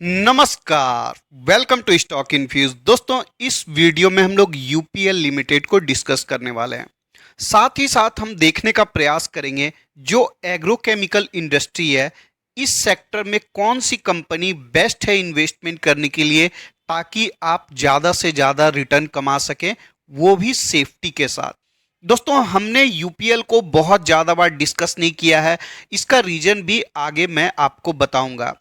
नमस्कार। Welcome to Stock Infuse. दोस्तों, इस वीडियो में हम लोग यूपीएल लिमिटेड को डिस्कस करने वाले हैं। साथ ही साथ हम देखने का प्रयास करेंगे जो एग्रोकेमिकल इंडस्ट्री है, इस सेक्टर में कौन सी कंपनी बेस्ट है इन्वेस्टमेंट करने के लिए, ताकि आप ज़्यादा से ज़्यादा रिटर्न कमा सकें, वो भी सेफ्टी के साथ। दोस्तों, हमने यूपीएल को बहुत ज़्यादा बार डिस्कस नहीं किया है। इसका रीज़न भी आगे मैं आपको बताऊंगा।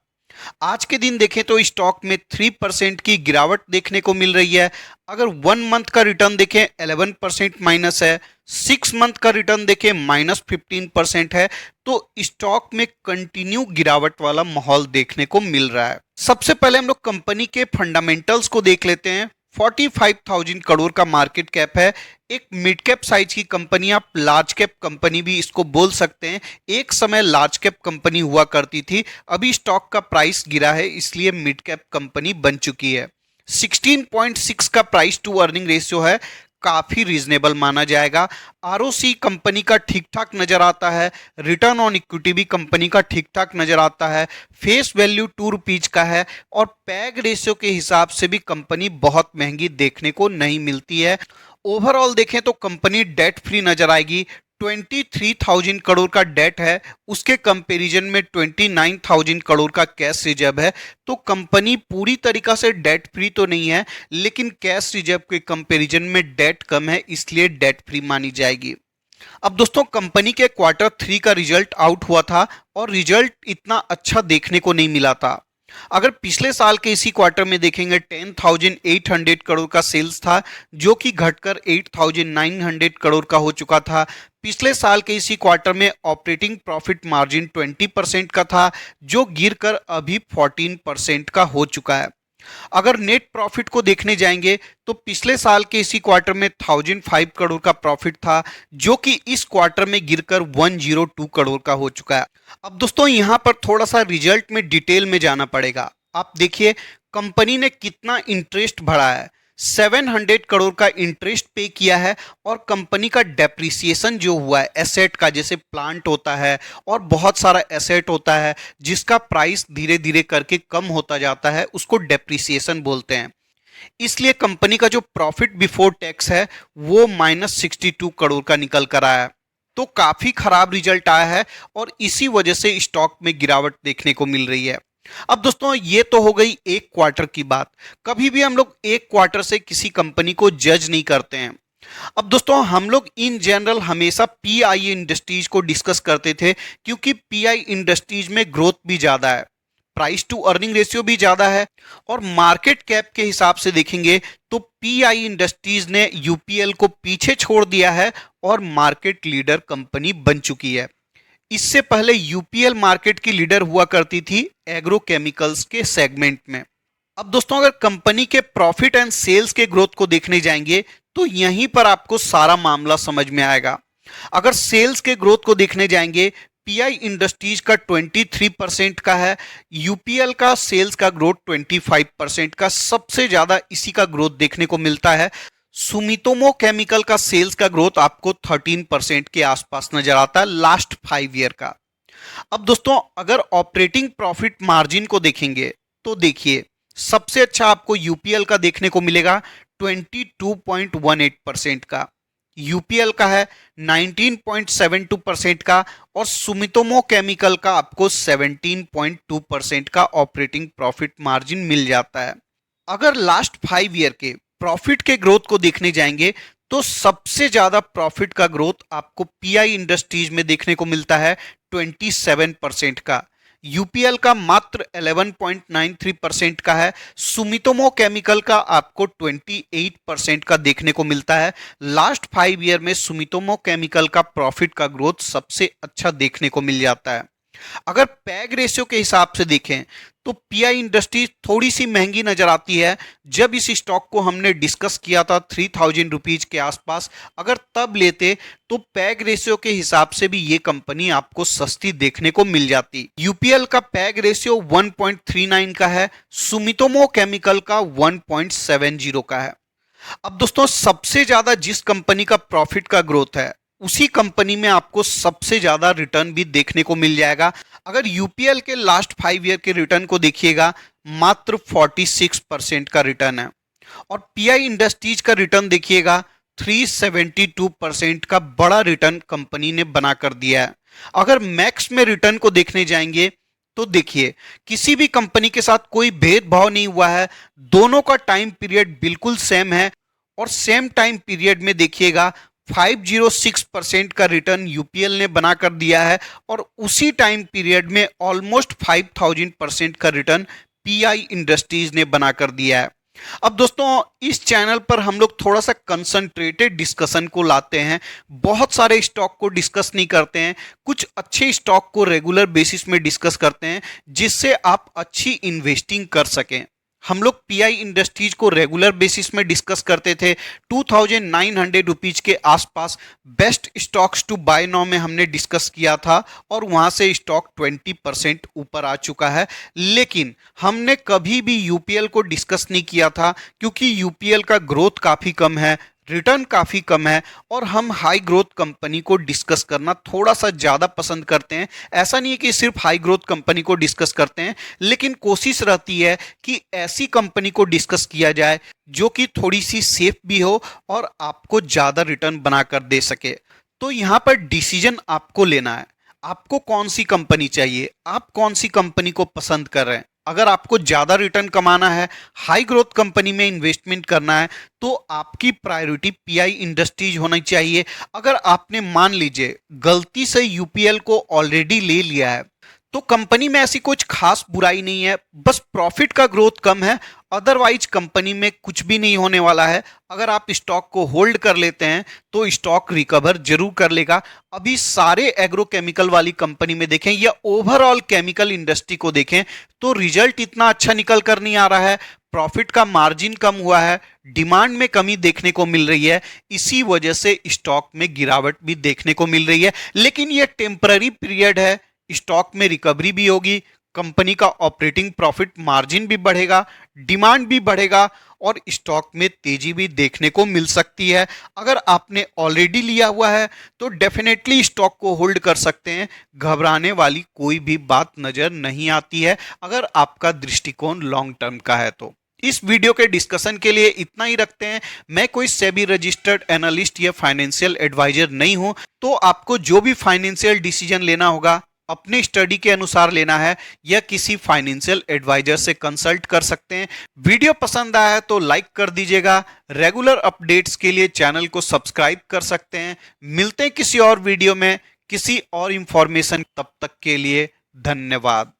आज के दिन देखें तो स्टॉक में 3% की गिरावट देखने को मिल रही है। अगर 1 मंथ का रिटर्न देखें 11% माइनस है, 6 मंथ का रिटर्न देखें -15% है। तो स्टॉक में कंटिन्यू गिरावट वाला माहौल देखने को मिल रहा है। सबसे पहले हम लोग कंपनी के फंडामेंटल्स को देख लेते हैं। 45,000 करोड़ का मार्केट कैप है। एक मिड कैप साइज की कंपनी, आप लार्ज कैप कंपनी भी इसको बोल सकते हैं। एक समय लार्ज कैप कंपनी हुआ करती थी, अभी स्टॉक का प्राइस गिरा है, इसलिए मिड कैप कंपनी बन चुकी है। 16.6 का प्राइस टू अर्निंग रेशियो है, काफी रीजनेबल माना जाएगा। आरओसी कंपनी का ठीक ठाक नजर आता है। रिटर्न ऑन इक्विटी भी कंपनी का ठीक ठाक नजर आता है। फेस वैल्यू ₹2 का है और पैग रेशियो के हिसाब से भी कंपनी बहुत महंगी देखने को नहीं मिलती है। ओवरऑल देखें तो कंपनी डेट फ्री नजर आएगी। 23,000 करोड़ का डेट है, उसके कंपैरिजन में 29,000 करोड़ का कैश रिजर्व है। तो कंपनी पूरी तरीका से डेट फ्री तो नहीं है, लेकिन कैश रिजर्व के कंपैरिजन में डेट कम है, इसलिए डेट फ्री मानी जाएगी। अब दोस्तों, कंपनी के क्वार्टर 3 का रिजल्ट आउट हुआ था और रिजल्ट इतना अच्छा देखने को नहीं मिला था। अगर पिछले साल के इसी क्वार्टर में देखेंगे 10,800 करोड़ का सेल्स था, जो कि घटकर 8,900 करोड़ का हो चुका था। पिछले साल के इसी क्वार्टर में ऑपरेटिंग प्रॉफिट मार्जिन 20% का था, जो गिरकर अभी 14% का हो चुका है। अगर नेट प्रॉफिट को देखने जाएंगे तो पिछले साल के इसी क्वार्टर में 1,005 करोड़ का प्रॉफिट था, जो कि इस क्वार्टर में गिरकर 102 करोड़ का हो चुका है। अब दोस्तों, यहां पर थोड़ा सा रिजल्ट में डिटेल में जाना पड़ेगा। आप देखिए कंपनी ने कितना इंटरेस्ट भरा है। 700 करोड़ का इंटरेस्ट पे किया है और कंपनी का डेप्रिसिएशन जो हुआ है एसेट का, जैसे प्लांट होता है और बहुत सारा एसेट होता है जिसका प्राइस धीरे धीरे करके कम होता जाता है, उसको डेप्रिसिएशन बोलते हैं। इसलिए कंपनी का जो प्रॉफिट बिफोर टैक्स है वो -62 करोड़ का निकल कर आया है। तो काफी खराब रिजल्ट आया है और इसी वजह से स्टॉक में गिरावट देखने को मिल रही है। अब दोस्तों, ये तो हो गई एक क्वार्टर की बात। कभी भी हम लोग एक क्वार्टर से किसी कंपनी को जज नहीं करते हैं। अब दोस्तों, हम लोग इन जनरल हमेशा पीआई इंडस्ट्रीज को डिस्कस करते थे, क्योंकि पीआई इंडस्ट्रीज में ग्रोथ भी ज्यादा है, प्राइस टू अर्निंग रेशियो भी ज्यादा है और मार्केट कैप के हिसाब से देखेंगे तो पीआई इंडस्ट्रीज ने यूपीएल को पीछे छोड़ दिया है और मार्केट लीडर कंपनी बन चुकी है। इससे पहले यूपीएल मार्केट की लीडर हुआ करती थी एग्रोकेमिकल्स के सेगमेंट में। अब दोस्तों, अगर कंपनी के प्रॉफिट एंड सेल्स के ग्रोथ को देखने जाएंगे तो यहीं पर आपको सारा मामला समझ में आएगा। अगर सेल्स के ग्रोथ को देखने जाएंगे, पीआई इंडस्ट्रीज का 23% का है, यूपीएल का सेल्स का ग्रोथ 25% का, सबसे ज्यादा इसी का ग्रोथ देखने को मिलता है। सुमितोमो केमिकल का सेल्स का ग्रोथ आपको 13% के आसपास नजर आता है लास्ट 5 ईयर का। अब दोस्तों, अगर ऑपरेटिंग प्रॉफिट मार्जिन को देखेंगे तो देखिए सबसे अच्छा आपको यूपीएल का देखने को मिलेगा 22.18% का, यूपीएल का है 19.72% का और सुमितोमो केमिकल का आपको 17.2% का ऑपरेटिंग प्रॉफिट मार्जिन मिल जाता है। अगर लास्ट 5 ईयर के प्रॉफिट के ग्रोथ को देखने जाएंगे तो सबसे ज्यादा प्रॉफिट का ग्रोथ आपको पीआई इंडस्ट्रीज में देखने को मिलता है 27% का, यूपीएल का मात्र 11.93% का है, सुमितोमो केमिकल का आपको 28% का देखने को मिलता है। लास्ट 5 ईयर में सुमितोमो केमिकल का प्रॉफिट का ग्रोथ सबसे अच्छा देखने को मिल जाता है। अगर पैग रेशियो के हिसाब से देखें तो पीआई इंडस्ट्री थोड़ी सी महंगी नजर आती है। जब इस स्टॉक को हमने डिस्कस किया था 3,000 रुपीज के आसपास, अगर तब लेते तो पैग रेशियो के हिसाब से भी ये कंपनी आपको सस्ती देखने को मिल जाती। यूपीएल का पैग रेशियो 1.39 का है, सुमितोमो केमिकल का 1.70 का है। अब दोस्तों, सबसे ज्यादा जिस कंपनी का प्रॉफिट का ग्रोथ है उसी कंपनी में आपको सबसे ज्यादा रिटर्न भी देखने को मिल जाएगा। अगर यूपीएल के लास्ट 5 ईयर के रिटर्न को देखिएगा मात्र 46% का रिटर्न है। और पीआई इंडस्ट्रीज का रिटर्न देखिएगा 372% का बड़ा रिटर्न कंपनी ने बना कर दिया है। अगर मैक्स में रिटर्न को देखने जाएंगे तो देखिए किसी भी कंपनी के साथ कोई भेदभाव नहीं हुआ है, दोनों का टाइम पीरियड बिल्कुल सेम है। और सेम टाइम पीरियड में देखिएगा 506% का रिटर्न यूपीएल ने बना कर दिया है और उसी टाइम पीरियड में ऑलमोस्ट 5000% का रिटर्न पीआई इंडस्ट्रीज ने बना कर दिया है। अब दोस्तों इस चैनल पर हम लोग थोड़ा सा कंसंट्रेटेड डिस्कशन को लाते हैं, बहुत सारे स्टॉक को डिस्कस नहीं करते हैं, कुछ अच्छे स्टॉक को रेगुलर बेसिस में डिस्कस करते हैं जिससे आप अच्छी इन्वेस्टिंग कर सकें। हम लोग पीआई इंडस्ट्रीज को रेगुलर बेसिस में डिस्कस करते थे 2900 रुपीज के आसपास best stocks to buy now में हमने डिस्कस किया था और वहां से स्टॉक 20% ऊपर आ चुका है। लेकिन हमने कभी भी यूपीएल को डिस्कस नहीं किया था क्योंकि यूपीएल का ग्रोथ काफी कम है, रिटर्न काफी कम है और हम हाई ग्रोथ कंपनी को डिस्कस करना थोड़ा सा ज्यादा पसंद करते हैं। ऐसा नहीं है कि सिर्फ हाई ग्रोथ कंपनी को डिस्कस करते हैं, लेकिन कोशिश रहती है कि ऐसी कंपनी को डिस्कस किया जाए जो कि थोड़ी सी सेफ भी हो और आपको ज्यादा रिटर्न बनाकर दे सके। तो यहां पर डिसीजन आपको लेना है, आपको कौन सी कंपनी चाहिए, आप कौन सी कंपनी को पसंद कर रहे हैं। अगर आपको ज्यादा रिटर्न कमाना है, हाई ग्रोथ कंपनी में इन्वेस्टमेंट करना है, तो आपकी प्रायोरिटी पीआई इंडस्ट्रीज होनी चाहिए। अगर आपने मान लीजिए गलती से यूपीएल को ऑलरेडी ले लिया है तो कंपनी में ऐसी कुछ खास बुराई नहीं है, बस प्रॉफिट का ग्रोथ कम है, अदरवाइज कंपनी में कुछ भी नहीं होने वाला है। अगर आप स्टॉक को होल्ड कर लेते हैं तो स्टॉक रिकवर जरूर कर लेगा। अभी सारे एग्रोकेमिकल वाली कंपनी में देखें या ओवरऑल केमिकल इंडस्ट्री को देखें तो रिजल्ट इतना अच्छा निकल कर नहीं आ रहा है, प्रॉफिट का मार्जिन कम हुआ है, डिमांड में कमी देखने को मिल रही है, इसी वजह से स्टॉक में गिरावट भी देखने को मिल रही है। लेकिन यह टेम्पररी पीरियड है, स्टॉक में रिकवरी भी होगी, कंपनी का ऑपरेटिंग प्रॉफिट मार्जिन भी बढ़ेगा, डिमांड भी बढ़ेगा और स्टॉक में तेजी भी देखने को मिल सकती है। अगर आपने ऑलरेडी लिया हुआ है तो डेफिनेटली स्टॉक को होल्ड कर सकते हैं, घबराने वाली कोई भी बात नजर नहीं आती है अगर आपका दृष्टिकोण लॉन्ग टर्म का है तो। इस वीडियो के डिस्कशन के लिए इतना ही रखते हैं। मैं कोई सेबी रजिस्टर्ड एनालिस्ट या फाइनेंशियल एडवाइजर नहीं हूं, तो आपको जो भी फाइनेंशियल डिसीजन लेना होगा अपने स्टडी के अनुसार लेना है या किसी फाइनेंशियल एडवाइजर से कंसल्ट कर सकते हैं। वीडियो पसंद आया है तो लाइक कर दीजिएगा, रेगुलर अपडेट्स के लिए चैनल को सब्सक्राइब कर सकते हैं। मिलते हैं किसी और वीडियो में किसी और इंफॉर्मेशन, तब तक के लिए धन्यवाद।